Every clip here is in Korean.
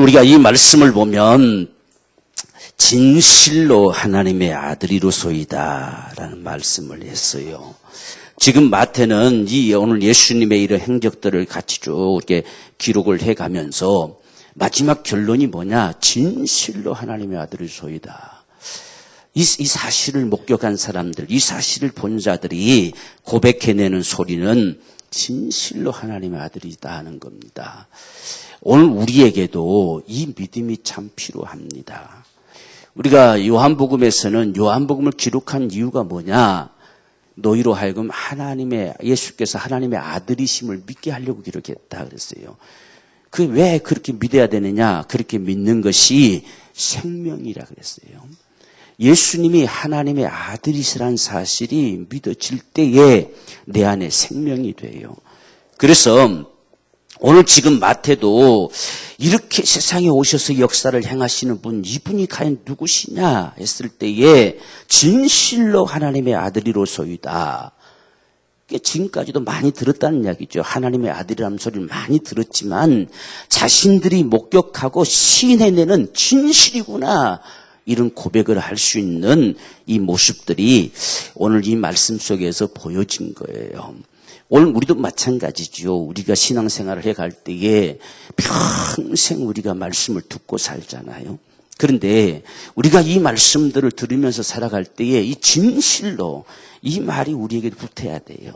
우리가 이 말씀을 보면 진실로 하나님의 아들이로소이다 라는 말씀을 했어요. 지금 마태는 오늘 예수님의 이런 행적들을 같이 쭉 이렇게 기록을 해가면서 마지막 결론이 뭐냐? 진실로 하나님의 아들이로소이다. 이 사실을 목격한 사람들, 이 사실을 본 자들이 고백해내는 소리는 진실로 하나님의 아들이다 하는 겁니다. 오늘 우리에게도 이 믿음이 참 필요합니다. 우리가 요한복음에서는 요한복음을 기록한 이유가 뭐냐? 너희로 하여금 예수께서 하나님의 아들이심을 믿게 하려고 기록했다 그랬어요. 그 왜 그렇게 믿어야 되느냐? 그렇게 믿는 것이 생명이라 그랬어요. 예수님이 하나님의 아들이시라는 사실이 믿어질 때에 내 안에 생명이 돼요. 그래서 오늘 지금 마태도 이렇게 세상에 오셔서 역사를 행하시는 분, 이분이 과연 누구시냐 했을 때에 진실로 하나님의 아들이로소이다. 지금까지도 많이 들었다는 이야기죠. 하나님의 아들이라는 소리를 많이 들었지만 자신들이 목격하고 시인해내는 진실이구나. 이런 고백을 할 수 있는 이 모습들이 오늘 이 말씀 속에서 보여진 거예요. 오늘 우리도 마찬가지죠. 우리가 신앙생활을 해갈 때에 평생 우리가 말씀을 듣고 살잖아요. 그런데 우리가 이 말씀들을 들으면서 살아갈 때에 이 진실로 이 말이 우리에게 붙어야 돼요.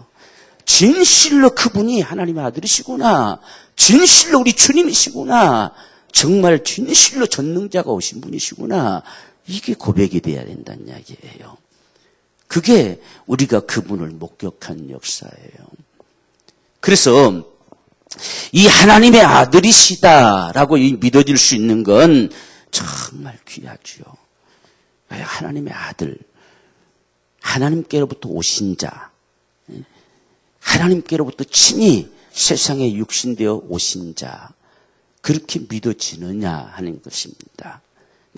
진실로 그분이 하나님의 아들이시구나. 진실로 우리 주님이시구나. 정말 진실로 전능자가 오신 분이시구나. 이게 고백이 돼야 된다는 이야기예요. 그게 우리가 그분을 목격한 역사예요. 그래서 이 하나님의 아들이시다라고 믿어질 수 있는 건 정말 귀하죠. 하나님의 아들, 하나님께로부터 오신 자, 하나님께로부터 친히 세상에 육신되어 오신 자, 그렇게 믿어지느냐 하는 것입니다.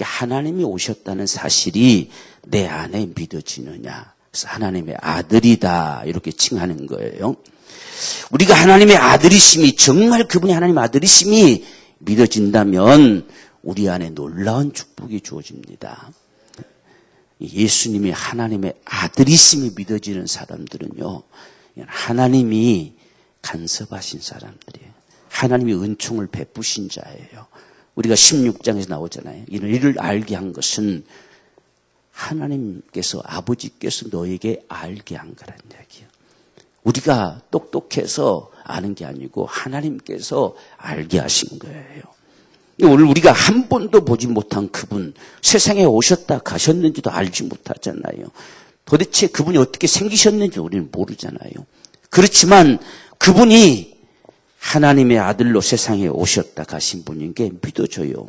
하나님이 오셨다는 사실이 내 안에 믿어지느냐. 그래서 하나님의 아들이다 이렇게 칭하는 거예요. 우리가 하나님의 아들이심이 정말 그분이 하나님의 아들이심이 믿어진다면 우리 안에 놀라운 축복이 주어집니다. 예수님이 하나님의 아들이심이 믿어지는 사람들은요. 하나님이 간섭하신 사람들이에요. 하나님이 은총을 베푸신 자예요. 우리가 16장에서 나오잖아요. 이를 알게 한 것은 하나님께서 아버지께서 너에게 알게 한 거란 이야기예요. 우리가 똑똑해서 아는 게 아니고 하나님께서 알게 하신 거예요. 오늘 우리가 한 번도 보지 못한 그분, 세상에 오셨다 가셨는지도 알지 못하잖아요. 도대체 그분이 어떻게 생기셨는지 우리는 모르잖아요. 그렇지만 그분이 하나님의 아들로 세상에 오셨다 가신 분인 게 믿어져요.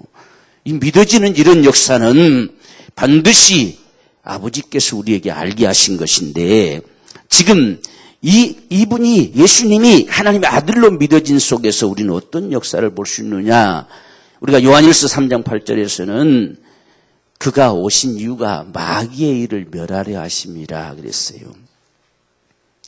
이 믿어지는 이런 역사는 반드시 아버지께서 우리에게 알게 하신 것인데 지금 이분이 예수님이 하나님의 아들로 믿어진 속에서 우리는 어떤 역사를 볼 수 있느냐. 우리가 요한일서 3장 8절에서는 그가 오신 이유가 마귀의 일을 멸하려 하심이라 그랬어요.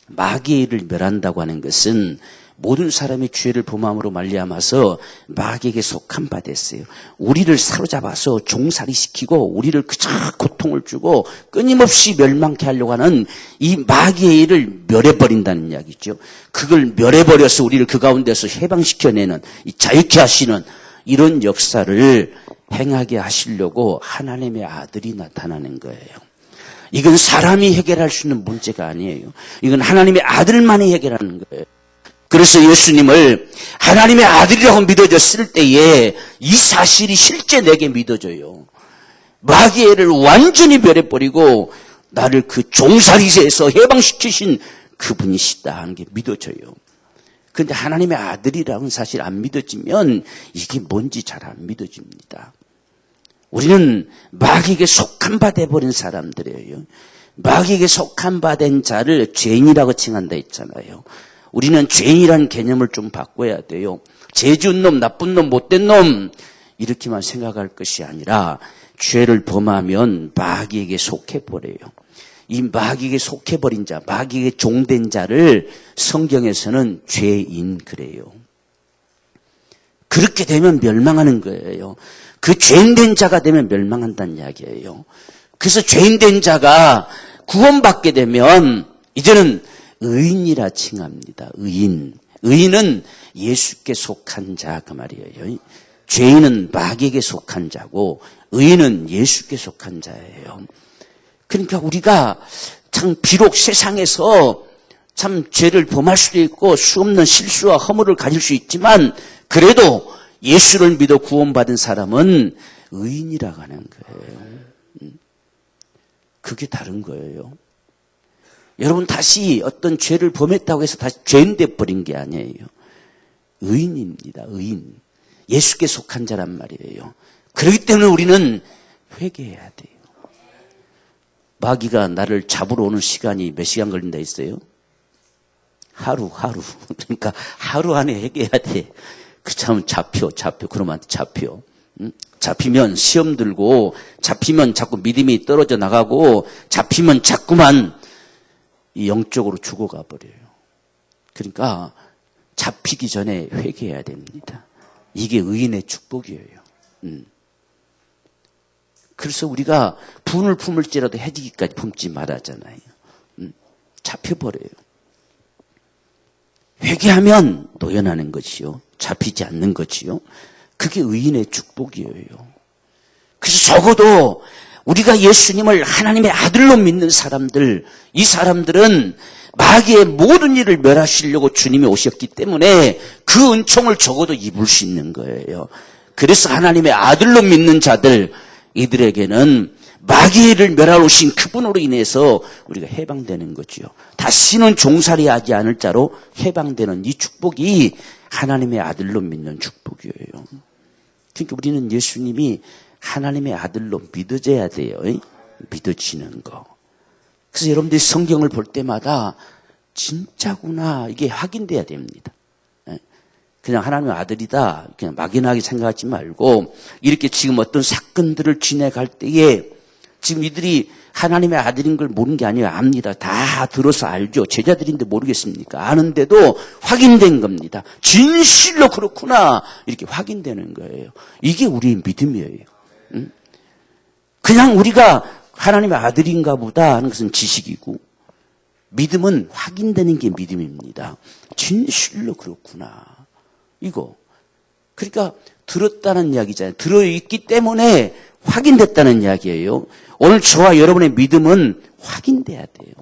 마귀의 일을 멸한다고 하는 것은 모든 사람이 죄를 범함으로 말미암아서 마귀에게 속한 바 됐어요. 우리를 사로잡아서 종살이시키고 우리를 그저 고통을 주고 끊임없이 멸망케 하려고 하는 이 마귀의 일을 멸해버린다는 이야기죠. 그걸 멸해버려서 우리를 그 가운데서 해방시켜내는 이 자유케 하시는 이런 역사를 행하게 하시려고 하나님의 아들이 나타나는 거예요. 이건 사람이 해결할 수 있는 문제가 아니에요. 이건 하나님의 아들만이 해결하는 거예요. 그래서 예수님을 하나님의 아들이라고 믿어졌을 때에 이 사실이 실제 내게 믿어져요. 마귀의 애를 완전히 멸해버리고 나를 그 종살이에서 해방시키신 그분이시다 하는 게 믿어져요. 그런데 하나님의 아들이라는 사실 안 믿어지면 이게 뭔지 잘 안 믿어집니다. 우리는 마귀에게 속한 바 돼버린 사람들이에요. 마귀에게 속한 바 된 자를 죄인이라고 칭한다 했잖아요. 우리는 죄인이라는 개념을 좀 바꿔야 돼요. 죄 지은 놈, 나쁜 놈, 못된 놈 이렇게만 생각할 것이 아니라 죄를 범하면 마귀에게 속해버려요. 이 마귀에게 속해버린 자, 마귀에게 종된 자를 성경에서는 죄인 그래요. 그렇게 되면 멸망하는 거예요. 그 죄인된 자가 되면 멸망한다는 이야기예요. 그래서 죄인된 자가 구원받게 되면 이제는 의인이라 칭합니다. 의인. 의인은 예수께 속한 자 그 말이에요. 죄인은 마귀에게 속한 자고 의인은 예수께 속한 자예요. 그러니까 우리가 참 비록 세상에서 참 죄를 범할 수도 있고 수없는 실수와 허물을 가질 수 있지만 그래도 예수를 믿어 구원받은 사람은 의인이라고 하는 거예요. 그게 다른 거예요. 여러분 다시 어떤 죄를 범했다고 해서 다시 죄인 돼버린 게 아니에요. 의인입니다. 의인. 예수께 속한 자란 말이에요. 그렇기 때문에 우리는 회개해야 돼요. 마귀가 나를 잡으러 오는 시간이 몇 시간 걸린다 했어요? 하루. 그러니까 하루 안에 회개해야 돼. 그 참 잡혀. 그러면 잡혀. 잡히면 시험 들고, 잡히면 자꾸 믿음이 떨어져 나가고, 잡히면 자꾸만 영적으로 죽어가 버려요. 그러니까 잡히기 전에 회개해야 됩니다. 이게 의인의 축복이에요. 그래서 우리가 분을 품을지라도 해지기까지 품지 말아잖아요. 잡혀버려요. 회개하면 노연하는 것이요. 잡히지 않는 것이요. 그게 의인의 축복이에요. 그래서 적어도 우리가 예수님을 하나님의 아들로 믿는 사람들, 이 사람들은 마귀의 모든 일을 멸하시려고 주님이 오셨기 때문에 그 은총을 적어도 입을 수 있는 거예요. 그래서 하나님의 아들로 믿는 자들, 이들에게는 마귀를 멸하러 오신 그분으로 인해서 우리가 해방되는 거죠. 다시는 종살이하지 않을 자로 해방되는 이 축복이 하나님의 아들로 믿는 축복이에요. 그러니까 우리는 예수님이 하나님의 아들로 믿어져야 돼요. 믿어지는 거. 그래서 여러분들이 성경을 볼 때마다 진짜구나 이게 확인돼야 됩니다. 그냥 하나님의 아들이다 그냥 막연하게 생각하지 말고 이렇게 지금 어떤 사건들을 지내갈 때에 지금 이들이 하나님의 아들인 걸 모르는 게 아니에요. 압니다. 다 들어서 알죠. 제자들인데 모르겠습니까? 아는데도 확인된 겁니다. 진실로 그렇구나 이렇게 확인되는 거예요. 이게 우리의 믿음이에요. 그냥 우리가 하나님의 아들인가 보다 하는 것은 지식이고 믿음은 확인되는 게 믿음입니다. 진실로 그렇구나. 이거. 그러니까 들었다는 이야기잖아요. 들어있기 때문에 확인됐다는 이야기예요. 오늘 저와 여러분의 믿음은 확인돼야 돼요.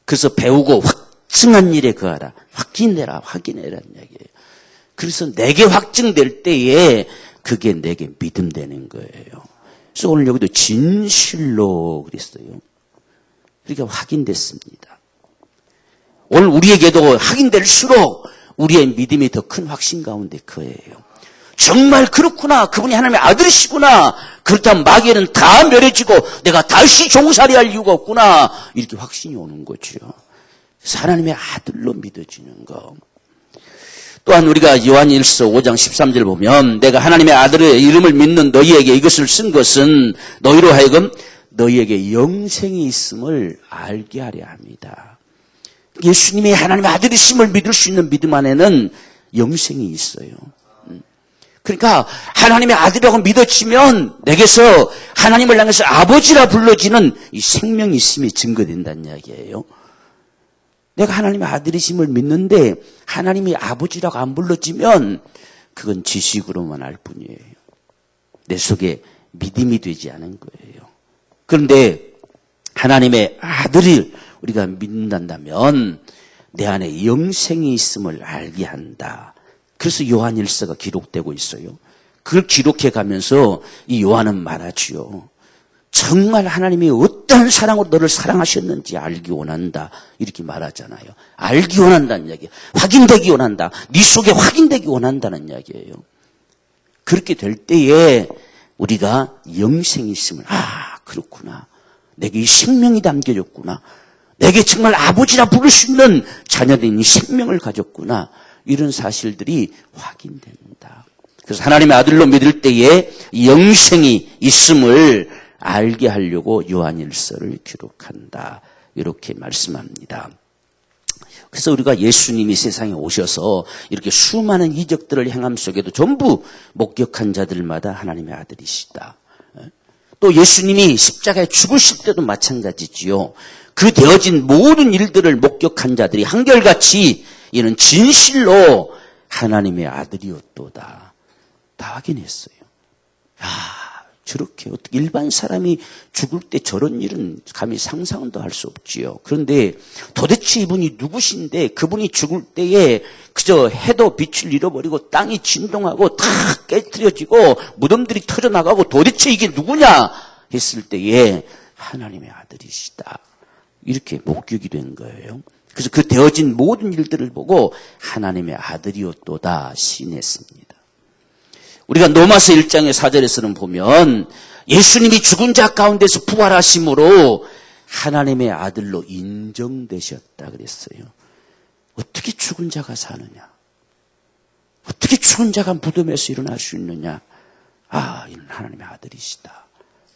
그래서 배우고 확증한 일에 거하라. 확인해라는 이야기예요. 그래서 내게 확증될 때에 그게 내게 믿음 되는 거예요. 그래서 오늘 여기도 진실로 그랬어요. 그러니까 확인됐습니다. 오늘 우리에게도 확인될수록 우리의 믿음이 더 큰 확신 가운데 거예요. 정말 그렇구나. 그분이 하나님의 아들이시구나. 그렇다면 마귀는 다 멸해지고 내가 다시 종살이할 이유가 없구나. 이렇게 확신이 오는 거죠. 그래서 하나님의 아들로 믿어지는 거. 또한 우리가 요한일서 5장 13절 보면 내가 하나님의 아들의 이름을 믿는 너희에게 이것을 쓴 것은 너희로 하여금 너희에게 영생이 있음을 알게 하려 합니다. 예수님이 하나님의 아들이심을 믿을 수 있는 믿음 안에는 영생이 있어요. 그러니까 하나님의 아들이라고 믿어지면 내게서 하나님을 향해서 아버지라 불러지는 이 생명이 있음이 증거된다는 이야기예요. 내가 하나님의 아들이심을 믿는데 하나님이 아버지라고 안 불러지면 그건 지식으로만 알 뿐이에요. 내 속에 믿음이 되지 않은 거예요. 그런데 하나님의 아들을 우리가 믿는다면 내 안에 영생이 있음을 알게 한다. 그래서 요한일서가 기록되고 있어요. 그걸 기록해 가면서 이 요한은 말하지요. 정말 하나님이 어떤 사랑으로 너를 사랑하셨는지 알기 원한다. 이렇게 말하잖아요. 알기 원한다는 이야기예요. 확인되기 원한다. 네 속에 확인되기 원한다는 이야기예요. 그렇게 될 때에 우리가 영생이 있음을 그렇구나. 내게 이 생명이 담겨졌구나. 내게 정말 아버지라 부를 수 있는 자녀된 이 생명을 가졌구나. 이런 사실들이 확인된다. 그래서 하나님의 아들로 믿을 때에 영생이 있음을 알게 하려고 요한일서를 기록한다. 이렇게 말씀합니다. 그래서 우리가 예수님이 세상에 오셔서 이렇게 수많은 이적들을 행함 속에도 전부 목격한 자들마다 하나님의 아들이시다. 또 예수님이 십자가에 죽으실 때도 마찬가지지요. 그 되어진 모든 일들을 목격한 자들이 한결같이 이는 진실로 하나님의 아들이었도다. 다 확인했어요. 저렇게 어떻게 일반 사람이 죽을 때 저런 일은 감히 상상도 할 수 없지요. 그런데 도대체 이분이 누구신데 그분이 죽을 때에 그저 해도 빛을 잃어버리고 땅이 진동하고 다 깨트려지고 무덤들이 터져나가고 도대체 이게 누구냐 했을 때에 하나님의 아들이시다. 이렇게 목격이 된 거예요. 그래서 그 되어진 모든 일들을 보고 하나님의 아들이었도다 시인했습니다. 우리가 로마서 1장의 4절에서는 보면 예수님이 죽은 자 가운데서 부활하심으로 하나님의 아들로 인정되셨다 그랬어요. 어떻게 죽은 자가 사느냐? 어떻게 죽은 자가 무덤에서 일어날 수 있느냐? 이는 하나님의 아들이시다.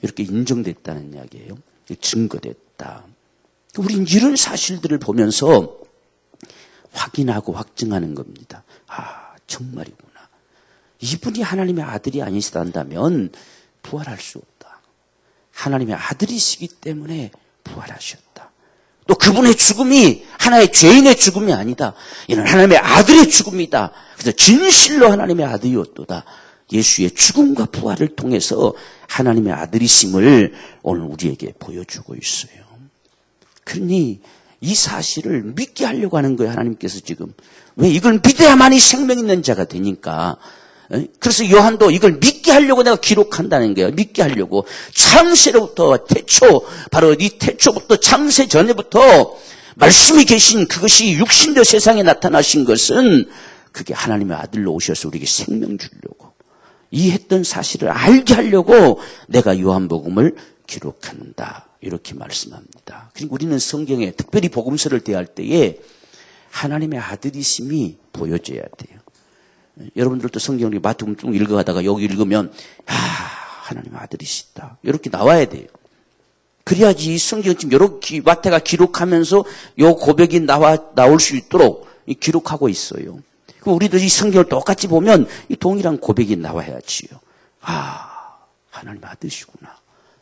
이렇게 인정됐다는 이야기예요. 증거됐다. 우리는 이런 사실들을 보면서 확인하고 확증하는 겁니다. 정말이구나. 이분이 하나님의 아들이 아니시다면 부활할 수 없다. 하나님의 아들이시기 때문에 부활하셨다. 또 그분의 죽음이 하나의 죄인의 죽음이 아니다. 이는 하나님의 아들의 죽음이다. 그래서 진실로 하나님의 아들이었도다. 예수의 죽음과 부활을 통해서 하나님의 아들이심을 오늘 우리에게 보여주고 있어요. 그러니 이 사실을 믿게 하려고 하는 거예요. 하나님께서 지금. 왜? 이걸 믿어야만이 생명 있는 자가 되니까. 그래서 요한도 이걸 믿게 하려고 내가 기록한다는 거예요. 믿게 하려고. 창세로부터 태초, 바로 이 태초부터 창세 전에부터 말씀이 계신 그것이 육신도 세상에 나타나신 것은 그게 하나님의 아들로 오셔서 우리에게 생명 주려고. 이 했던 사실을 알게 하려고 내가 요한복음을 기록한다. 이렇게 말씀합니다. 그리고 우리는 성경에 특별히 복음서를 대할 때에 하나님의 아들이심이 보여져야 돼요. 여러분들도 성경을 마태복음 쭉 읽어가다가 여기 읽으면 하나님의 아들이시다. 이렇게 나와야 돼요. 그래야지 성경 지금 이렇게 마태가 기록하면서 요 고백이 나올 수 있도록 기록하고 있어요. 우리도 이 성경을 똑같이 보면 이 동일한 고백이 나와야지요. 하나님의 아들이시구나.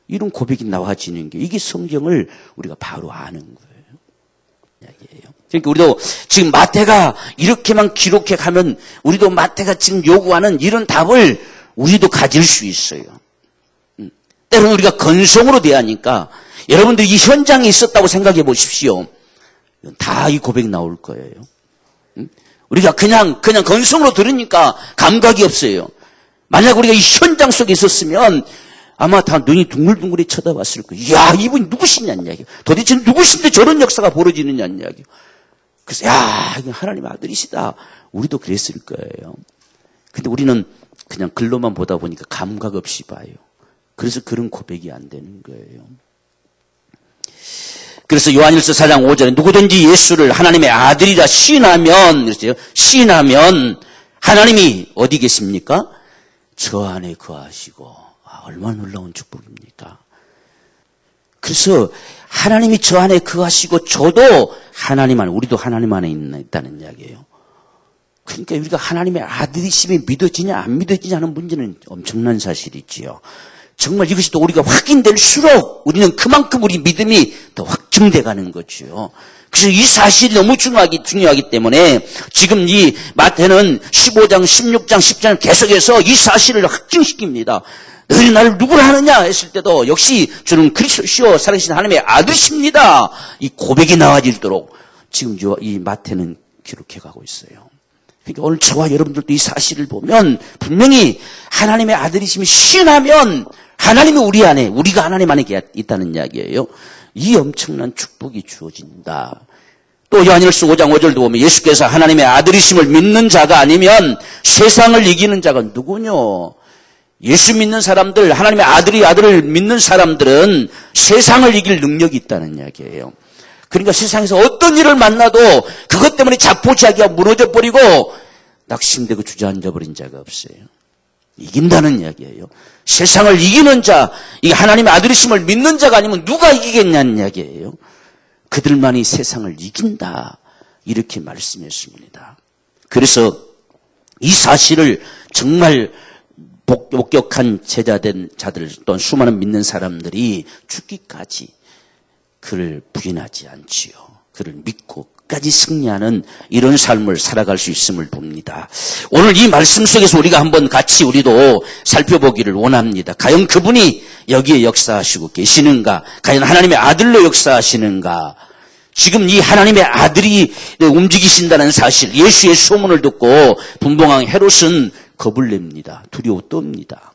이런 고백이 나와지는 게 이게 성경을 우리가 바로 아는 거예요. 그러니까 우리도 지금 마태가 이렇게만 기록해 가면 우리도 마태가 지금 요구하는 이런 답을 우리도 가질 수 있어요. 때로는 우리가 건성으로 대하니까 여러분들이 이 현장에 있었다고 생각해 보십시오. 다 이 고백이 나올 거예요. 우리가 그냥 건성으로 들으니까 감각이 없어요. 만약 우리가 이 현장 속에 있었으면 아마 다 눈이 둥글둥글히 쳐다봤을 거예요. 이분이 누구시냐는 이야기예요. 도대체 누구신데 저런 역사가 벌어지느냐는 이야기예요. 그래서 이게 하나님의 아들이시다. 우리도 그랬을 거예요. 근데 우리는 그냥 글로만 보다 보니까 감각 없이 봐요. 그래서 그런 고백이 안 되는 거예요. 그래서 요한일서 4장 5절에 누구든지 예수를 하나님의 아들이라 시인하면 그랬어요. 시인하면 하나님이 어디 계십니까? 저 안에 거하시고 얼마나 놀라운 축복입니까? 그래서 하나님이 저 안에 거하시고 저도 하나님 안에, 우리도 하나님 안에 있다는 이야기예요. 그러니까 우리가 하나님의 아들이심이 믿어지냐 안 믿어지냐는 문제는 엄청난 사실이지요. 정말 이것이 또 우리가 확인될수록 우리는 그만큼 우리 믿음이 더 확증돼 가는 거죠. 그래서 이 사실이 너무 중요하기 때문에 지금 이 마태는 15장, 16장, 10장 계속해서 이 사실을 확증시킵니다. 너희 나를 누구라 하느냐 했을 때도 역시 주는 그리스도시요 살아계신 하나님의 아들이십니다. 이 고백이 나와지도록 지금 이 마태는 기록해가고 있어요. 그러니까 오늘 저와 여러분들도 이 사실을 보면 분명히 하나님의 아들이심이 시인하면 하나님이 우리 안에, 우리가 하나님 안에 있다는 이야기예요. 이 엄청난 축복이 주어진다. 또 요한일서 5장 5절도 보면 예수께서 하나님의 아들이심을 믿는 자가 아니면 세상을 이기는 자가 누구뇨? 예수 믿는 사람들, 하나님의 아들을 믿는 사람들은 세상을 이길 능력이 있다는 이야기예요. 그러니까 세상에서 어떤 일을 만나도 그것 때문에 자포자기가 무너져버리고 낙심되고 주저앉아버린 자가 없어요. 이긴다는 이야기예요. 세상을 이기는 자, 이 하나님의 아들이심을 믿는 자가 아니면 누가 이기겠냐는 이야기예요. 그들만이 세상을 이긴다. 이렇게 말씀했습니다. 그래서 이 사실을 정말 목격한 제자된 자들 또는 수많은 믿는 사람들이 죽기까지 그를 부인하지 않지요. 그를 믿고 끝까지 승리하는 이런 삶을 살아갈 수 있음을 봅니다. 오늘 이 말씀 속에서 우리가 한번 같이 우리도 살펴보기를 원합니다. 과연 그분이 여기에 역사하시고 계시는가? 과연 하나님의 아들로 역사하시는가? 지금 이 하나님의 아들이 움직이신다는 사실, 예수의 소문을 듣고 분봉왕 헤롯은 겁을 냅니다. 두려워 떱니다.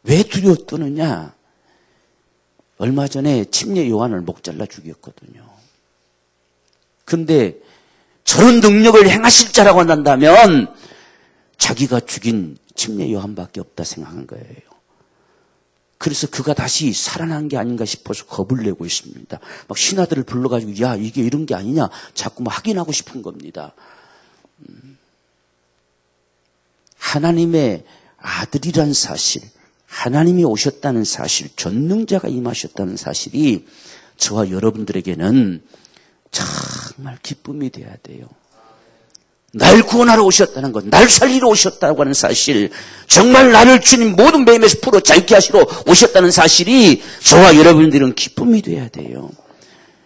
왜 두려워 떠느냐? 얼마 전에 침례 요한을 목 잘라 죽였거든요. 그런데 저런 능력을 행하실 자라고 한다면 자기가 죽인 침례 요한밖에 없다 생각한 거예요. 그래서 그가 다시 살아난 게 아닌가 싶어서 겁을 내고 있습니다. 막 신하들을 불러가지고 야 이게 이런 게 아니냐 자꾸 막 확인하고 싶은 겁니다. 하나님의 아들이란 사실, 하나님이 오셨다는 사실, 전능자가 임하셨다는 사실이 저와 여러분들에게는 정말 기쁨이 돼야 돼요. 날 구원하러 오셨다는 것, 날 살리러 오셨다고 하는 사실, 정말 나를 주님 모든 매임에서 풀어 자유케 하시러 오셨다는 사실이 저와 여러분들은 기쁨이 돼야 돼요.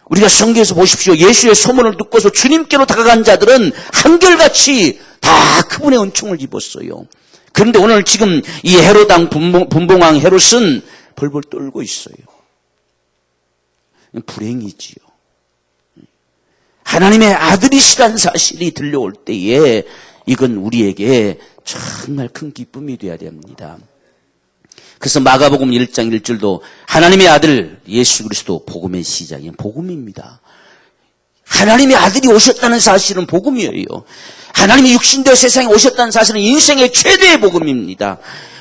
우리가 성경에서 보십시오. 예수의 소문을 듣고서 주님께로 다가간 자들은 한결같이 다 그분의 은총을 입었어요. 그런데 오늘 지금 이 헤롯 분봉왕 헤롯은 벌벌 떨고 있어요. 불행이지요. 하나님의 아들이시라는 사실이 들려올 때에 이건 우리에게 정말 큰 기쁨이 되어야 됩니다. 그래서 마가복음 1장 1절도 하나님의 아들 예수 그리스도 복음의 시작이 복음입니다. 하나님의 아들이 오셨다는 사실은 복음이에요. 하나님이 육신되어 세상에 오셨다는 사실은 인생의 최대의 복음입니다.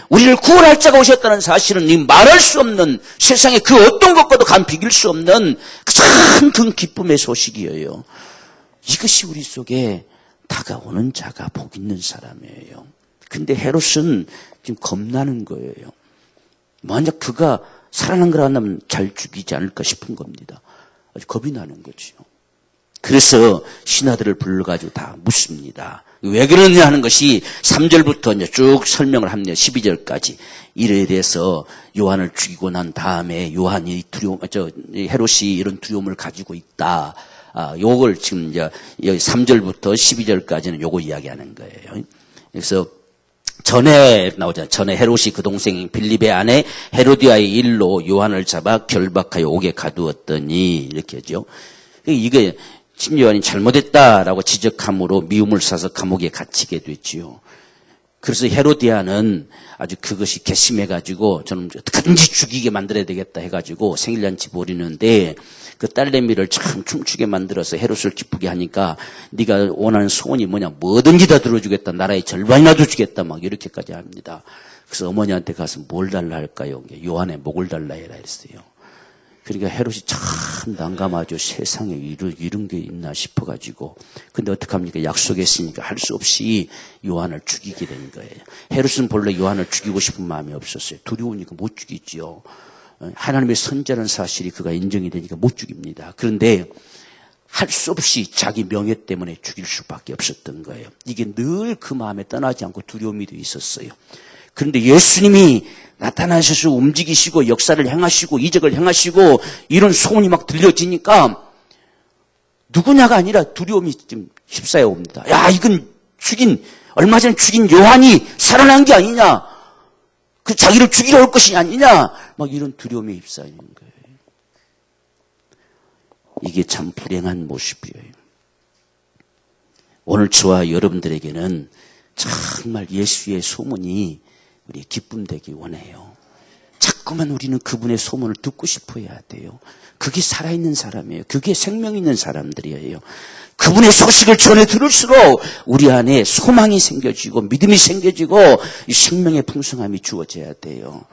우리를 구원할 자가 오셨다는 사실은 말할 수 없는 세상에 그 어떤 것과도 간 비길 수 없는 가장 큰 기쁨의 소식이에요. 이것이 우리 속에 다가오는 자가 복 있는 사람이에요. 근데 헤롯은 지금 겁나는 거예요. 만약 그가 살아난 거라 한다면 잘 죽이지 않을까 싶은 겁니다. 아주 겁이 나는 거죠. 그래서 신하들을 불러가지고 다 묻습니다. 왜 그러느냐 하는 것이 3절부터 이제 쭉 설명을 합니다. 12절까지. 이래 대해서 요한을 죽이고 난 다음에 요한이 헤롯이 이런 두려움을 가지고 있다. 요걸 지금 이제 3절부터 12절까지는 요거 이야기하는 거예요. 그래서 전에 나오잖아요. 전에 헤롯이 그 동생 빌립의 아내 헤로디아의 일로 요한을 잡아 결박하여 옥에 가두었더니 이렇게 하죠. 이게 침례 요한이 잘못했다라고 지적함으로 미움을 사서 감옥에 갇히게 됐지요. 그래서 헤로디아는 아주 그것이 괘씸해가지고 저는 어떻게든지 죽이게 만들어야 되겠다 해가지고 생일잔치 벌이는데 그 딸내미를 참 춤추게 만들어서 헤롯을 기쁘게 하니까 네가 원하는 소원이 뭐냐 뭐든지 다 들어주겠다 나라의 절반이나 도 주겠다 막 이렇게까지 합니다. 그래서 어머니한테 가서 뭘 달라 할까요? 요한의 목을 달라 해라 했어요. 그러니까 헤롯이 참 난감하죠. 세상에 이런 게 있나 싶어가지고. 근데 어떡합니까? 약속했으니까 할 수 없이 요한을 죽이게 된 거예요. 헤롯은 본래 요한을 죽이고 싶은 마음이 없었어요. 두려우니까 못 죽이지요. 하나님의 선자라는 사실이 그가 인정이 되니까 못 죽입니다. 그런데 할 수 없이 자기 명예 때문에 죽일 수밖에 없었던 거예요. 이게 늘 그 마음에 떠나지 않고 두려움이 돼 있었어요. 그런데 예수님이 나타나셔서 움직이시고 역사를 행하시고 이적을 행하시고 이런 소문이 막 들려지니까 누구냐가 아니라 두려움이 좀 휩싸여 옵니다. 야, 이건 얼마 전에 죽인 요한이 살아난 게 아니냐. 그 자기를 죽이러 올 것이 아니냐. 막 이런 두려움에 휩싸이는 거예요. 이게 참 불행한 모습이에요. 오늘 저와 여러분들에게는 정말 예수의 소문이 우리 기쁨 되기 원해요. 자꾸만 우리는 그분의 소문을 듣고 싶어 해야 돼요. 그게 살아있는 사람이에요. 그게 생명 있는 사람들이에요. 그분의 소식을 전해 들을수록 우리 안에 소망이 생겨지고 믿음이 생겨지고 이 생명의 풍성함이 주어져야 돼요.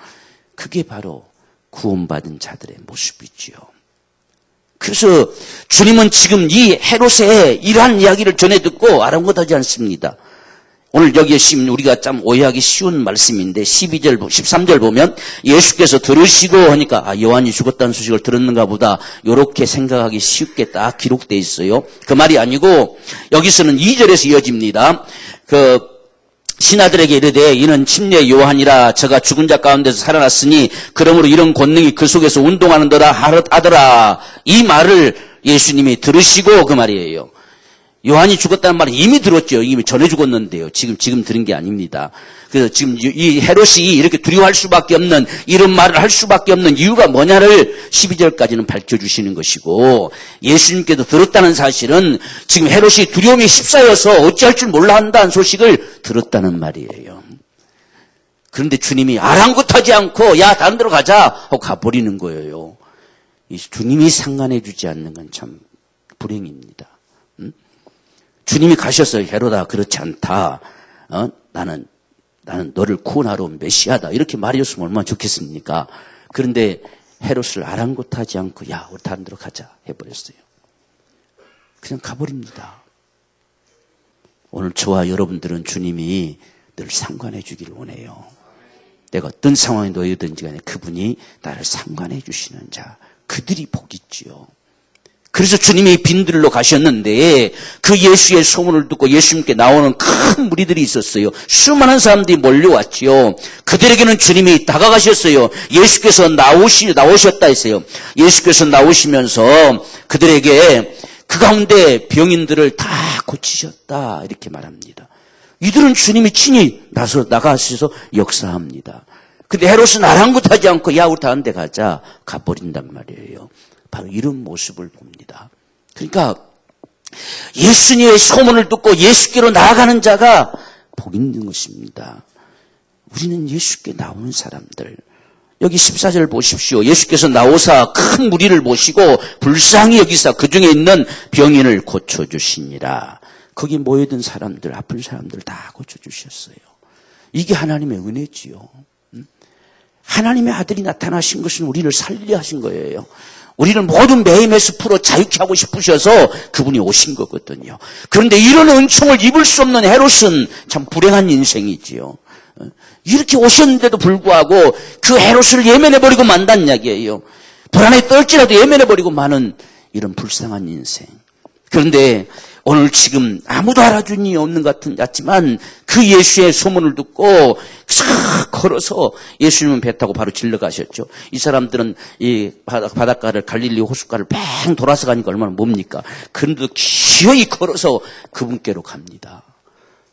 그게 바로 구원받은 자들의 모습이지요. 그래서 주님은 지금 이 헤롯의 이러한 이야기를 전해 듣고 아랑곳하지 않습니다. 오늘 여기에 우리가 참 오해하기 쉬운 말씀인데 12절, 13절 보면 예수께서 들으시고 하니까 요한이 죽었다는 소식을 들었는가 보다 이렇게 생각하기 쉽게 딱 기록되어 있어요. 그 말이 아니고 여기서는 2절에서 이어집니다. 신하들에게 이르되 이는 침례 요한이라 저가 죽은 자 가운데서 살아났으니 그러므로 이런 권능이 그 속에서 운동하는도다 하더라. 이 말을 예수님이 들으시고 그 말이에요. 요한이 죽었다는 말은 이미 들었죠. 이미 전에 죽었는데요. 지금 들은 게 아닙니다. 그래서 지금 이 헤롯이 이렇게 두려워할 수밖에 없는, 이런 말을 할 수밖에 없는 이유가 뭐냐를 12절까지는 밝혀주시는 것이고, 예수님께도 들었다는 사실은 지금 헤롯이 두려움이 휩싸여서 어찌할 줄 몰라 한다는 소식을 들었다는 말이에요. 그런데 주님이 아랑곳하지 않고 야 다른 데로 가자 하고 가버리는 거예요. 주님이 상관해 주지 않는 건 참 불행입니다. 주님이 가셔서 헤로다 그렇지 않다. 나는 너를 구원하러 온 메시아다. 이렇게 말이었으면 얼마나 좋겠습니까? 그런데 헤롯을 아랑곳하지 않고 야 우리 다른 데로 가자 해버렸어요. 그냥 가버립니다. 오늘 저와 여러분들은 주님이 늘 상관해 주기를 원해요. 내가 어떤 상황에 놓여든지 간에 그분이 나를 상관해 주시는 자, 그들이 복 있지요. 그래서 주님이 빈들로 가셨는데 그 예수의 소문을 듣고 예수님께 나오는 큰 무리들이 있었어요. 수많은 사람들이 몰려왔지요. 그들에게는 주님이 다가가셨어요. 예수께서 나오셨다 했어요. 예수께서 나오시면서 그들에게 그 가운데 병인들을 다 고치셨다 이렇게 말합니다. 이들은 주님이 친히 나가셔서 역사합니다. 근데 헤롯은 아랑곳하지 않고 야 우리 다른 데 가자 가버린단 말이에요. 바로 이런 모습을 봅니다. 그러니까 예수님의 소문을 듣고 예수께로 나아가는 자가 복 있는 것입니다. 우리는 예수께 나오는 사람들. 여기 14절 보십시오. 예수께서 나오사 큰 무리를 모시고 불쌍히 여기사 그 중에 있는 병인을 고쳐주시니라. 거기 모여든 사람들, 아픈 사람들 다 고쳐주셨어요. 이게 하나님의 은혜지요. 하나님의 아들이 나타나신 것은 우리를 살리려 하신 거예요. 우리는 모든 매임에서 풀어 자유케 하고 싶으셔서 그분이 오신 거거든요. 그런데 이런 은총을 입을 수 없는 헤롯은 참 불행한 인생이지요. 이렇게 오셨는데도 불구하고 그 헤롯을 예면해버리고 만단 이야기예요. 불안에 떨지라도 예면해버리고 마는 이런 불쌍한 인생. 그런데 오늘 지금 아무도 알아준 이 없는 것 같지만 그 예수의 소문을 듣고 싹 걸어서 예수님은 배 타고 바로 질러 가셨죠. 이 사람들은 이 바닷가를 갈릴리 호숫가를 뺑 돌아서 가니까 얼마나 뭡니까? 그런데도 기어이 걸어서 그분께로 갑니다.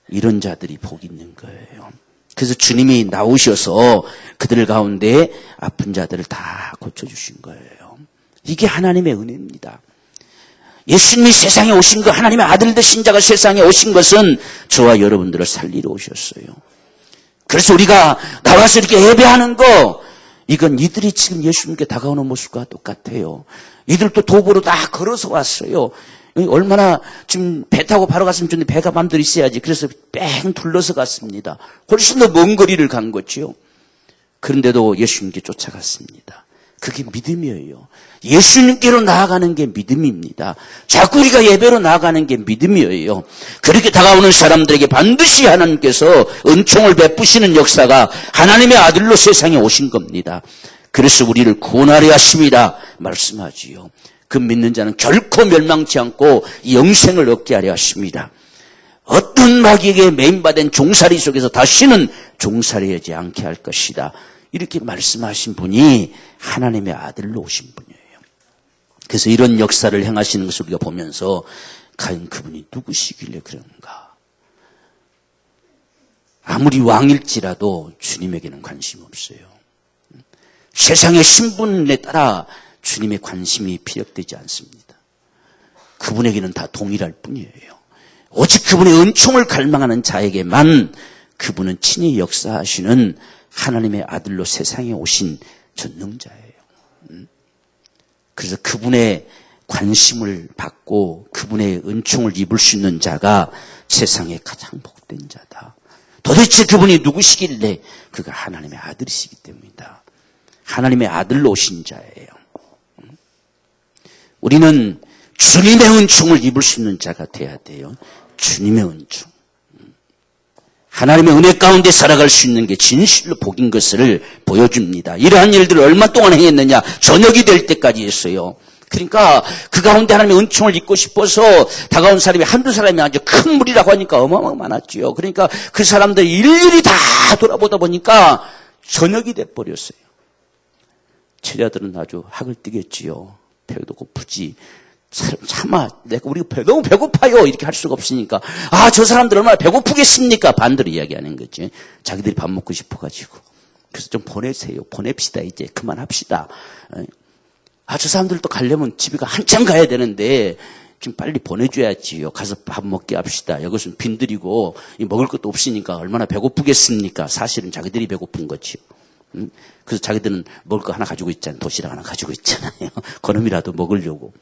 이런 자들이 복 있는 거예요. 그래서 주님이 나오셔서 그들 가운데 아픈 자들을 다 고쳐주신 거예요. 이게 하나님의 은혜입니다. 예수님이 세상에 오신 것, 하나님의 아들 되신 자가 세상에 오신 것은 저와 여러분들을 살리러 오셨어요. 그래서 우리가 나와서 이렇게 예배하는 거, 이건 이들이 지금 예수님께 다가오는 모습과 똑같아요. 이들도 도보로 다 걸어서 왔어요. 얼마나 지금 배 타고 바로 갔으면 좋은데 배가 마음대로 있어야지. 그래서 뺑 둘러서 갔습니다. 훨씬 더 먼 거리를 간 거죠. 그런데도 예수님께 쫓아갔습니다. 그게 믿음이에요. 예수님께로 나아가는 게 믿음입니다. 자꾸 우리가 예배로 나아가는 게 믿음이에요. 그렇게 다가오는 사람들에게 반드시 하나님께서 은총을 베푸시는 역사가 하나님의 아들로 세상에 오신 겁니다. 그래서 우리를 구원하려 하심이라 말씀하지요. 그 믿는 자는 결코 멸망치 않고 영생을 얻게 하려 하십니다. 어떤 마귀에게 매인받은 종살이 속에서 다시는 종살이하지 않게 할 것이다. 이렇게 말씀하신 분이 하나님의 아들로 오신 분이에요. 그래서 이런 역사를 행하시는 것을 우리가 보면서 과연 그분이 누구시길래 그런가? 아무리 왕일지라도 주님에게는 관심 없어요. 세상의 신분에 따라 주님의 관심이 피력되지 않습니다. 그분에게는 다 동일할 뿐이에요. 오직 그분의 은총을 갈망하는 자에게만 그분은 친히 역사하시는 하나님의 아들로 세상에 오신 전능자예요. 그래서 그분의 관심을 받고 그분의 은총을 입을 수 있는 자가 세상에 가장 복된 자다. 도대체 그분이 누구시길래? 그가 하나님의 아들이시기 때문이다. 하나님의 아들로 오신 자예요. 우리는 주님의 은총을 입을 수 있는 자가 돼야 돼요. 주님의 은총. 하나님의 은혜 가운데 살아갈 수 있는 게 진실로 복인 것을 보여줍니다. 이러한 일들을 얼마 동안 행했느냐? 저녁이 될 때까지 했어요. 그러니까 그 가운데 하나님의 은총을 입고 싶어서 다가온 사람이 한두 사람이 아주 큰 무리라고 하니까 어마어마하게 많았지요. 그러니까 그 사람들이 일일이 다 돌아보다 보니까 저녁이 돼버렸어요. 제자들은 아주 학을 뛰겠지요. 배도 고프지. 참아, 우리가 너무 배고파요. 이렇게 할 수가 없으니까. 아, 저 사람들 얼마나 배고프겠습니까? 반대로 이야기하는 거지. 자기들이 밥 먹고 싶어가지고. 그래서 좀 보내세요. 보냅시다. 이제 그만합시다. 아, 저 사람들도 가려면 집에 한참 가야 되는데 지금 빨리 보내줘야지요. 가서 밥 먹게 합시다. 이것은 빈들이고 먹을 것도 없으니까 얼마나 배고프겠습니까? 사실은 자기들이 배고픈 거지요. 그래서 자기들은 먹을 거 하나 가지고 있잖아요. 도시락 하나 가지고 있잖아요. 그놈이라도 먹으려고.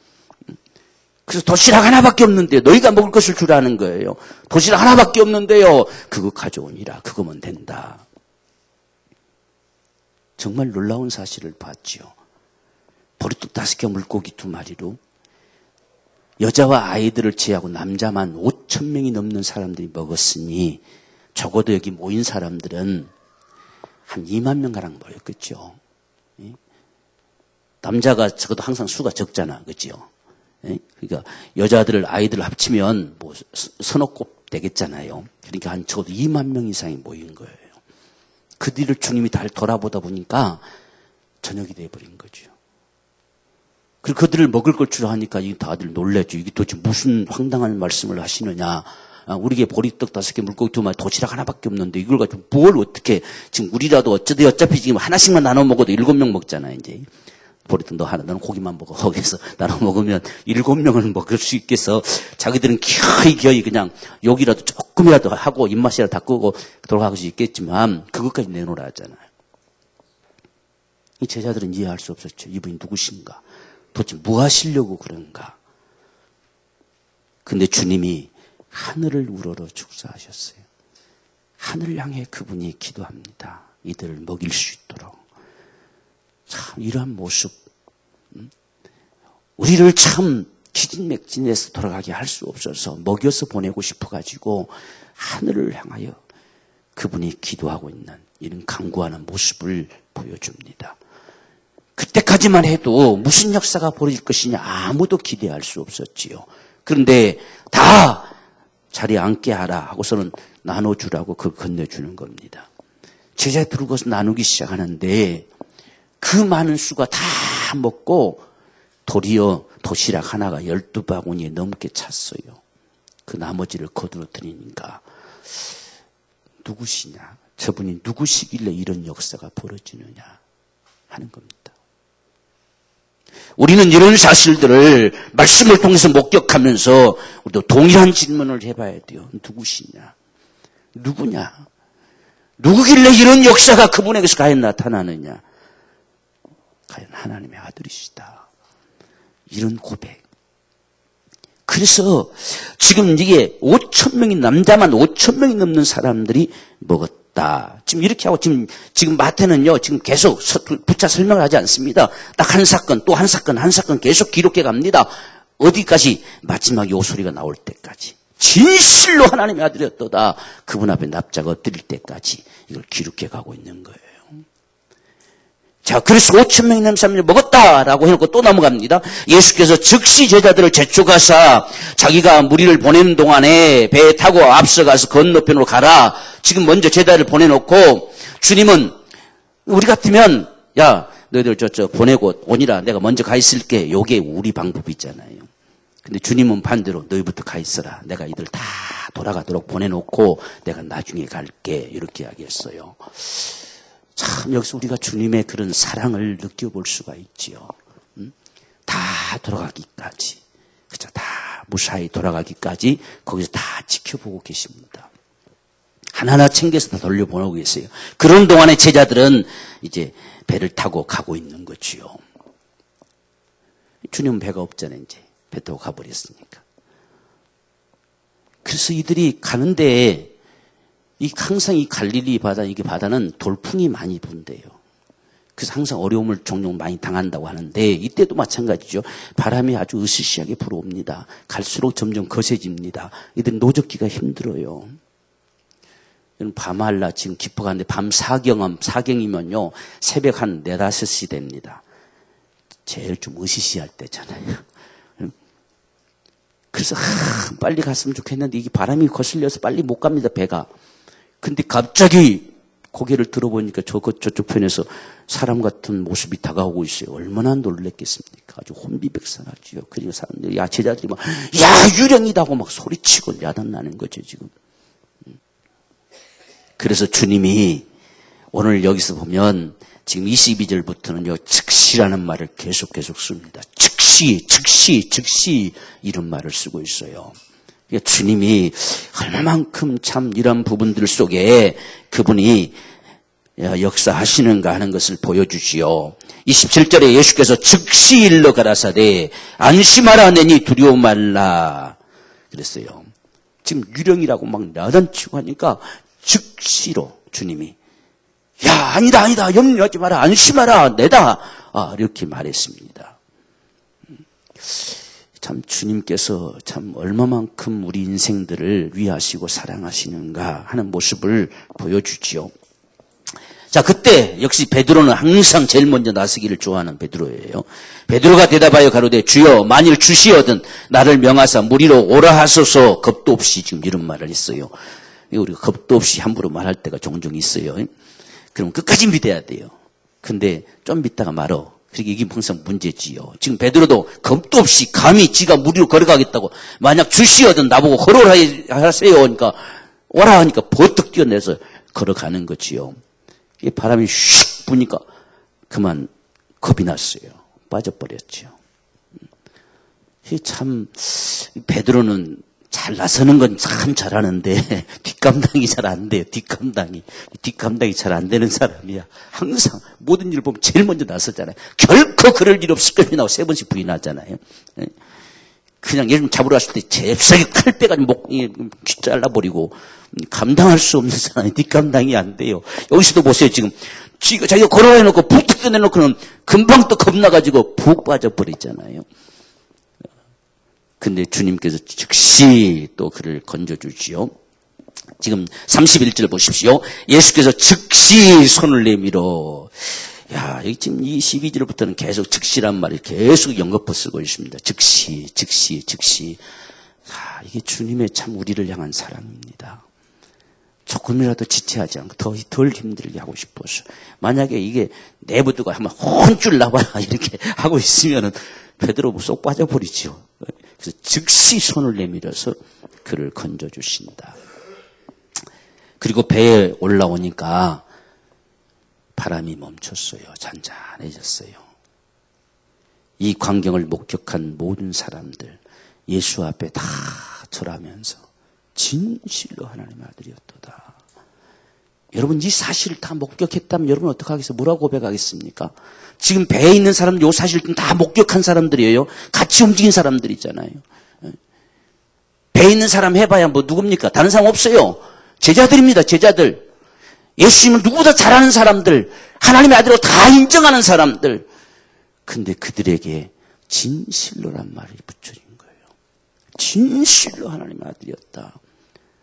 그래서 도시락 하나밖에 없는데요. 너희가 먹을 것을 주라는 거예요. 도시락 하나밖에 없는데요. 그거 가져오니라. 그거면 된다. 정말 놀라운 사실을 봤지요. 보리떡 5개 물고기 2마리로 여자와 아이들을 제하고 남자만 5,000명이 넘는 사람들이 먹었으니 적어도 여기 모인 사람들은 한 2만 명가량 모였겠죠. 남자가 적어도 항상 수가 적잖아. 그렇죠? 그러니까 여자들 아이들 합치면 뭐 서너 곱 되겠잖아요. 그러니까 한 적어도 2만 명 이상이 모인 거예요. 그 뒤를 주님이 다 돌아보다 보니까 저녁이 돼버린 거죠. 그리고 그들을 먹을 걸 주라 하니까 다들 놀랬죠. 이게 도대체 무슨 황당한 말씀을 하시느냐. 우리에게 보리떡 5개 물고기 2마리 도시락 하나밖에 없는데 이걸 가지고 뭘 어떻게 지금 우리라도 어차피 지금 하나씩만 나눠 먹어도 7명 먹잖아요. 이제 보리떡 너 하나 너는 고기만 먹어. 거기서 나눠 먹으면 7명을 먹을 수 있겠어. 자기들은 기어이 그냥 욕이라도 조금이라도 하고 입맛이라도 다 끄고 돌아갈 수 있겠지만 그것까지 내놓으라 하잖아요. 이 제자들은 이해할 수 없었죠. 이분이 누구신가? 도대체 뭐 하시려고 그런가? 근데 주님이 하늘을 우러러 축사하셨어요. 하늘을 향해 그분이 기도합니다. 이들을 먹일 수 있도록. 참 이러한 모습, 우리를 참 기진맥진해서 돌아가게 할 수 없어서 먹여서 보내고 싶어가지고 하늘을 향하여 그분이 기도하고 있는 이런 간구하는 모습을 보여줍니다. 그때까지만 해도 무슨 역사가 벌어질 것이냐 아무도 기대할 수 없었지요. 그런데 다 자리에 앉게 하라 하고서는 나눠주라고 그걸 건네주는 겁니다. 제자들이 들고서 나누기 시작하는데 그 많은 수가 다 먹고 도리어 도시락 하나가 12바구니에 넘게 찼어요. 그 나머지를 거두어뜨리니까 누구시냐? 저분이 누구시길래 이런 역사가 벌어지느냐 하는 겁니다. 우리는 이런 사실들을 말씀을 통해서 목격하면서 우리도 동일한 질문을 해봐야 돼요. 누구시냐? 누구냐? 누구길래 이런 역사가 그분에게서 과연 나타나느냐? 과연 하나님의 아들이시다. 이런 고백. 그래서 지금 이게 5,000명이 남자만 5,000명이 넘는 사람들이 먹었다. 지금 이렇게 하고 지금 마태는요. 지금 계속 부차 설명을 하지 않습니다. 딱 한 사건 또 한 사건 한 사건 계속 기록해 갑니다. 어디까지? 마지막 요 소리가 나올 때까지. 진실로 하나님의 아들이었도다. 그분 앞에 납작 엎드릴 때까지 이걸 기록해 가고 있는 거예요. 자, 그래서 5,000명이 넘는 사람이 먹었다라고 해놓고 또 넘어갑니다. 예수께서 즉시 제자들을 재촉하사 자기가 무리를 보내는 동안에 배에 타고 앞서가서 건너편으로 가라. 지금 먼저 제자를 보내놓고 주님은 우리 같으면 야 너희들 저 보내고 오니라 내가 먼저 가 있을게. 요게 우리 방법이 있잖아요. 근데 주님은 반대로 너희부터 가 있어라. 내가 이들 다 돌아가도록 보내놓고 내가 나중에 갈게. 이렇게 이야기했어요. 참 여기서 우리가 주님의 그런 사랑을 느껴볼 수가 있지요. 다 돌아가기까지. 그죠? 다 무사히 돌아가기까지 거기서 다 지켜보고 계십니다. 하나하나 챙겨서 다 돌려보내고 계세요. 그런 동안에 제자들은 이제 배를 타고 가고 있는 거지요. 주님은 배가 없잖아요. 이제 배 타고 가버렸으니까. 그래서 이들이 가는데 항상 이 갈릴리 바다, 이게 바다는 돌풍이 많이 분대요. 그래서 항상 어려움을 종종 많이 당한다고 하는데, 이때도 마찬가지죠. 바람이 아주 으스시하게 불어옵니다. 갈수록 점점 거세집니다. 이들은 노젓기가 힘들어요. 밤할라 지금 깊어가는데 밤 사경이면요. 새벽 한 4, 5시 됩니다. 제일 좀 으시시할 때잖아요. 그래서 빨리 갔으면 좋겠는데 이게 바람이 거슬려서 빨리 못 갑니다, 배가. 근데 갑자기 고개를 들어보니까 저쪽 편에서 사람 같은 모습이 다가오고 있어요. 얼마나 놀랬겠습니까? 아주 혼비백산하지요. 그리고 사람들이, 제자들이 막, 유령이다고 막 소리치고 야단나는 거죠, 지금. 그래서 주님이 오늘 여기서 보면 지금 22절부터는요, 즉시라는 말을 계속 씁니다. 즉시 이런 말을 쓰고 있어요. 그러니까 주님이 얼마만큼 참 이런 부분들 속에 그분이 역사하시는가 하는 것을 보여주지요. 27절에 예수께서 즉시 일러 가라사대 안심하라 내니 두려워 말라 그랬어요. 지금 유령이라고 막 야단치고 하니까 즉시로 주님이 아니다 염려하지 마라 안심하라 내다 이렇게 말했습니다. 참 주님께서 참 얼마만큼 우리 인생들을 위하시고 사랑하시는가 하는 모습을 보여주지요. 자, 그때 역시 베드로는 항상 제일 먼저 나서기를 좋아하는 베드로예요. 베드로가 대답하여 가로되 주여 만일 주시어든 나를 명하사 무리로 오라 하소서. 겁도 없이 지금 이런 말을 했어요. 우리가 겁도 없이 함부로 말할 때가 종종 있어요. 그럼 끝까지 믿어야 돼요. 근데 좀 믿다가 말어. 그러니까 이게 항상 문제지요. 지금 베드로도 겁도 없이 감히 지가 무리로 걸어가겠다고 만약 주시어든 나보고 걸어오라 하세요. 그러니까 오라 하니까 버뜩 뛰어내서 걸어가는 거지요. 이 바람이 슉 부니까 그만 겁이 났어요. 빠져버렸죠. 참 베드로는 잘 나서는 건 참 잘하는데 뒷감당이 잘 안 돼요. 뒷감당이 잘 안 되는 사람이야. 항상 모든 일을 보면 제일 먼저 나서잖아요. 결코 그럴 일 없을 거라고 3번씩 부인하잖아요. 그냥 얘 좀 잡으러 갔을 때 잽싸게 칼 빼가지고 귀 잘라버리고 감당할 수 없는 사람이 뒷감당이 안 돼요. 여기서도 보세요. 지금 자기가 걸어와놓고 푹 뜯어내놓고는 금방 또 겁나가지고 푹 빠져버리잖아요. 근데 주님께서 즉시 또 그를 건져주지요. 지금 31절 보십시오. 예수께서 즉시 손을 내밀어. 여기 지금 22절부터는 계속 즉시란 말이 계속 연거푸 쓰고 있습니다. 즉시. 이게 주님의 참 우리를 향한 사랑입니다. 조금이라도 지체하지 않고 덜 힘들게 하고 싶어서. 만약에 이게 내부두고 한번 혼줄 나봐라 이렇게 하고 있으면은 베드로 쏙 빠져버리죠. 그래서 즉시 손을 내밀어서 그를 건져주신다. 그리고 배에 올라오니까 바람이 멈췄어요. 잔잔해졌어요. 이 광경을 목격한 모든 사람들 예수 앞에 다 절하면서 진실로 하나님의 아들이었도다. 여러분 이 사실을 다 목격했다면 여러분 어떻게 하겠어요? 뭐라고 고백하겠습니까? 지금 배에 있는 사람들 요 사실을 다 목격한 사람들이에요. 같이 움직인 사람들이잖아요. 배에 있는 사람 해봐야 뭐 누굽니까? 다른 사람 없어요. 제자들입니다. 제자들. 예수님을 누구보다 잘 아는 사람들, 하나님의 아들로 다 인정하는 사람들. 근데 그들에게 진실로란 말이 붙여진 거예요. 진실로 하나님의 아들이었다.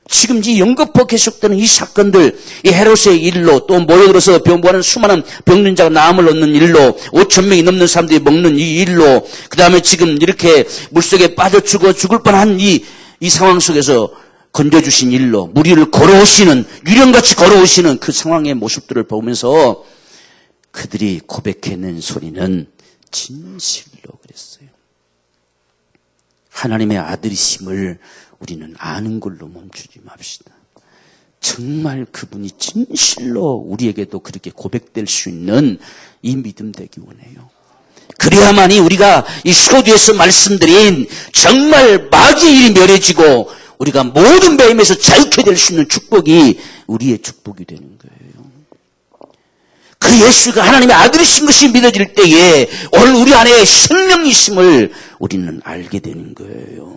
지금 이 연거푸 계속되는 이 사건들, 이 헤롯의 일로 또 모여들어서 병부하는 수많은 병든 자가 나음을 얻는 일로 5,000명이 넘는 사람들이 먹는 이 일로 그 다음에 지금 이렇게 물속에 빠져 죽을 뻔한 이 상황 속에서 건져주신 일로 무리를 걸어오시는 유령같이 걸어오시는 그 상황의 모습들을 보면서 그들이 고백해낸 소리는 진실로 그랬어요. 하나님의 아들이심을 우리는 아는 걸로 멈추지 맙시다. 정말 그분이 진실로 우리에게도 그렇게 고백될 수 있는 이 믿음 되기 원해요. 그래야만이 우리가 이 서두에서 말씀드린 정말 마귀의 일이 멸해지고 우리가 모든 배임에서 자유케 될 수 있는 축복이 우리의 축복이 되는 거예요. 그 예수가 하나님의 아들이신 것이 믿어질 때에 오늘 우리 안에 생명이 있음을 우리는 알게 되는 거예요.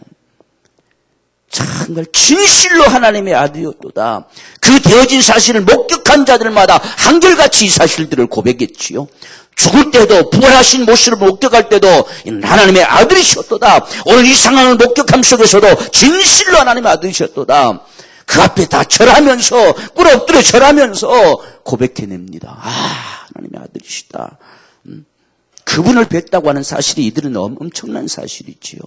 정말 진실로 하나님의 아들이었도다. 그 되어진 사실을 목격한 자들마다 한결같이 이 사실들을 고백했지요. 죽을 때도 부활하신 모습을 목격할 때도 하나님의 아들이셨도다. 오늘 이 상황을 목격함 속에서도 진실로 하나님의 아들이셨도다. 그 앞에 다 절하면서 꿇어 엎드려 절하면서 고백해냅니다. 하나님의 아들이시다. 그분을 뵀다고 하는 사실이 이들은 엄청난 사실이지요.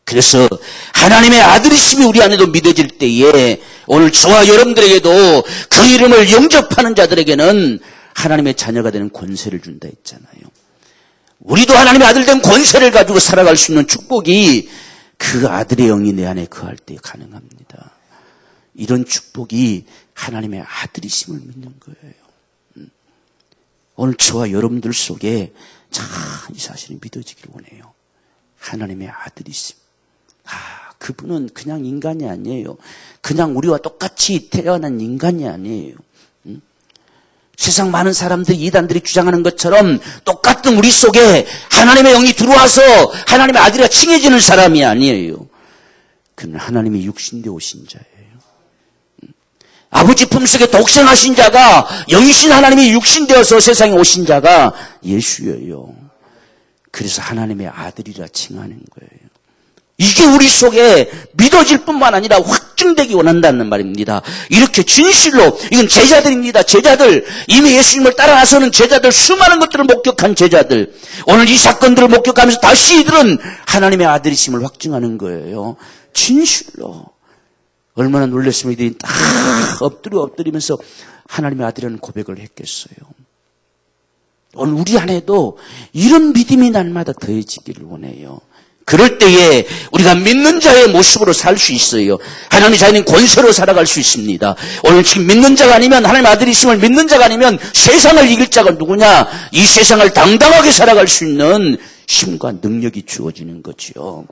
그래서 하나님의 아들이심이 우리 안에도 믿어질 때에 오늘 저와 여러분들에게도 그 이름을 영접하는 자들에게는 하나님의 자녀가 되는 권세를 준다 했잖아요. 우리도 하나님의 아들 된 권세를 가지고 살아갈 수 있는 축복이 그 아들의 영이 내 안에 거할 때 가능합니다. 이런 축복이 하나님의 아들이심을 믿는 거예요. 오늘 저와 여러분들 속에 참 이 사실이 믿어지길 원해요. 하나님의 아들이심. 그분은 그냥 인간이 아니에요. 그냥 우리와 똑같이 태어난 인간이 아니에요. 세상 많은 사람들, 이단들이 주장하는 것처럼 똑같은 우리 속에 하나님의 영이 들어와서 하나님의 아들이라 칭해지는 사람이 아니에요. 그는 하나님의 육신되어 오신 자예요. 아버지 품속에 독생하신 자가 영이신 하나님이 육신되어서 세상에 오신 자가 예수예요. 그래서 하나님의 아들이라 칭하는 거예요. 이게 우리 속에 믿어질 뿐만 아니라 확증되기 원한다는 말입니다. 이렇게 진실로, 이건 제자들입니다. 제자들, 이미 예수님을 따라 나서는 제자들, 수많은 것들을 목격한 제자들, 오늘 이 사건들을 목격하면서 다시 이들은 하나님의 아들이심을 확증하는 거예요. 진실로. 얼마나 놀랐으면 이들이 딱 엎드리면서 하나님의 아들이라는 고백을 했겠어요. 오늘 우리 안에도 이런 믿음이 날마다 더해지기를 원해요. 그럴 때에 우리가 믿는 자의 모습으로 살 수 있어요. 하나님의 자녀인 권세로 살아갈 수 있습니다. 오늘 지금 믿는 자가 아니면, 하나님의 아들이심을 믿는 자가 아니면 세상을 이길 자가 누구냐? 이 세상을 당당하게 살아갈 수 있는 힘과 능력이 주어지는 거죠.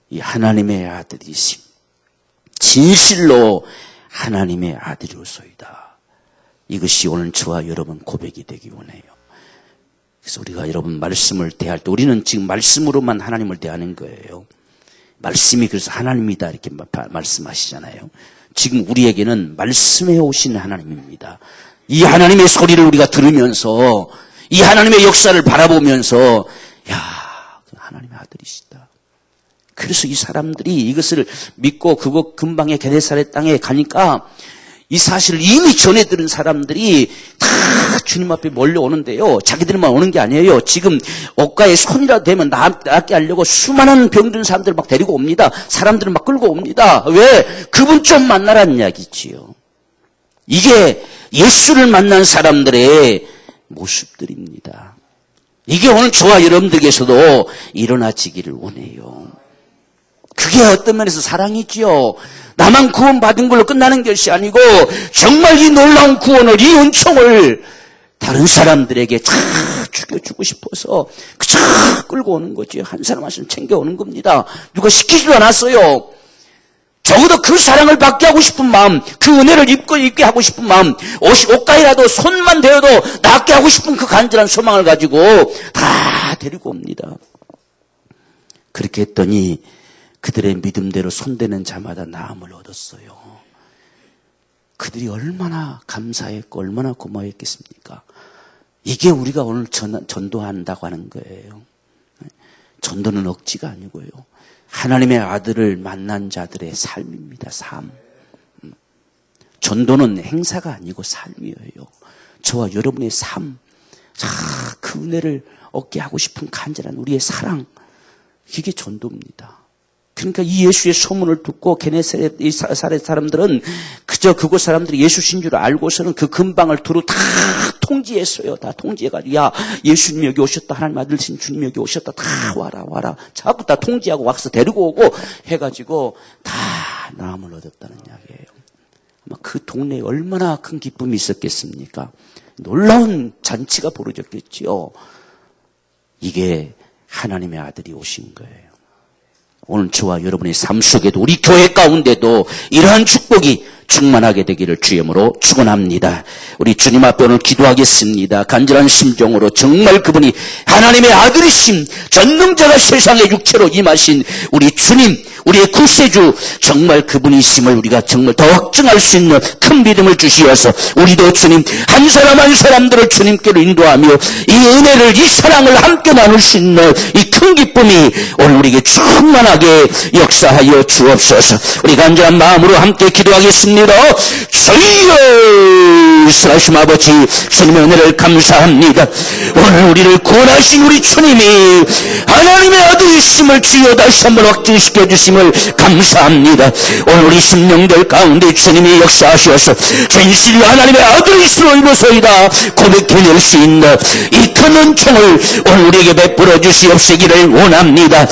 이 하나님의 아들이심, 진실로 하나님의 아들이로소이다. 이것이 오늘 저와 여러분 고백이 되기 원해요. 그래서 우리가 여러분 말씀을 대할 때 우리는 지금 말씀으로만 하나님을 대하는 거예요. 말씀이 그래서 하나님이다 이렇게 말씀하시잖아요. 지금 우리에게는 말씀해 오신 하나님입니다. 이 하나님의 소리를 우리가 들으면서 이 하나님의 역사를 바라보면서 하나님의 아들이시다. 그래서 이 사람들이 이것을 믿고 그곳 근방의 게네사렛 땅에 가니까 이 사실을 이미 전해 들은 사람들이 다 주님 앞에 몰려오는데요. 자기들만 오는 게 아니에요. 지금 옷가에 손이라도 되면 낫게 하려고 수많은 병든 사람들을 막 데리고 옵니다. 사람들을 막 끌고 옵니다. 왜? 그분 좀 만나라는 이야기지요. 이게 예수를 만난 사람들의 모습들입니다. 이게 오늘 저와 여러분들께서도 일어나지기를 원해요. 그게 어떤 면에서 사랑이지요. 나만 구원받은 걸로 끝나는 것이 아니고 정말 이 놀라운 구원을, 이 은총을 다른 사람들에게 다 죽여주고 싶어서 그저 끌고 오는 거지. 한 사람 한 사람 챙겨오는 겁니다. 누가 시키지도 않았어요. 적어도 그 사랑을 받게 하고 싶은 마음, 그 은혜를 입게 하고 싶은 마음, 옷가이라도 손만 대어도 낫게 하고 싶은 그 간절한 소망을 가지고 다 데리고 옵니다. 그렇게 했더니 그들의 믿음대로 손대는 자마다 나음을 얻었어요. 그들이 얼마나 감사했고 얼마나 고마웠겠습니까? 이게 우리가 오늘 전도한다고 하는 거예요. 전도는 억지가 아니고요. 하나님의 아들을 만난 자들의 삶입니다. 삶. 전도는 행사가 아니고 삶이에요. 저와 여러분의 삶. 그 은혜를 얻게 하고 싶은 간절한 우리의 사랑. 이게 전도입니다. 그러니까 이 예수의 소문을 듣고 게네사렛 사람들은 그저 그곳 사람들이 예수신 줄 알고서는 그 근방을 두루 다 통지했어요. 다 통지해가지고 예수님 여기 오셨다. 하나님 아들이신 주님 여기 오셨다. 다 와라. 자꾸 다 통지하고 와서 데리고 오고 해가지고 다 나음을 얻었다는 이야기예요. 아마 그 동네에 얼마나 큰 기쁨이 있었겠습니까? 놀라운 잔치가 벌어졌겠지요. 이게 하나님의 아들이 오신 거예요. 오늘 저와 여러분의 삶 속에도 우리 교회 가운데도 이러한 축복이 충만하게 되기를 주님으로 축원합니다. 우리 주님 앞에 오늘 기도하겠습니다. 간절한 심정으로 정말 그분이 하나님의 아들이신 전능자가 세상에 육체로 임하신 우리 주님, 우리의 구세주, 정말 그분이심을 우리가 정말 더 확증할 수 있는 큰 믿음을 주시어서 우리도 주님 한 사람 한 사람들을 주님께로 인도하며 이 은혜를, 이 사랑을 함께 나눌 수 있는 이 큰 기쁨이 오늘 우리에게 충만하게 역사하여 주옵소서. 우리 간절한 마음으로 함께 기도하겠습니다. 주여, 살아계신 아버지, 주님의 은혜를 감사합니다. 오늘 우리를 구원하신 우리 주님이 하나님의 아들이심을 주여 다시 한번 확증시켜 주심을 감사합니다. 오늘 우리 심령들 가운데 주님이 역사하셔서 진실이 하나님의 아들이심으로 이루어서이다 고백해낼 수 있는 이 큰 은총을 오늘 우리에게 베풀어 주시옵시기를 원합니다.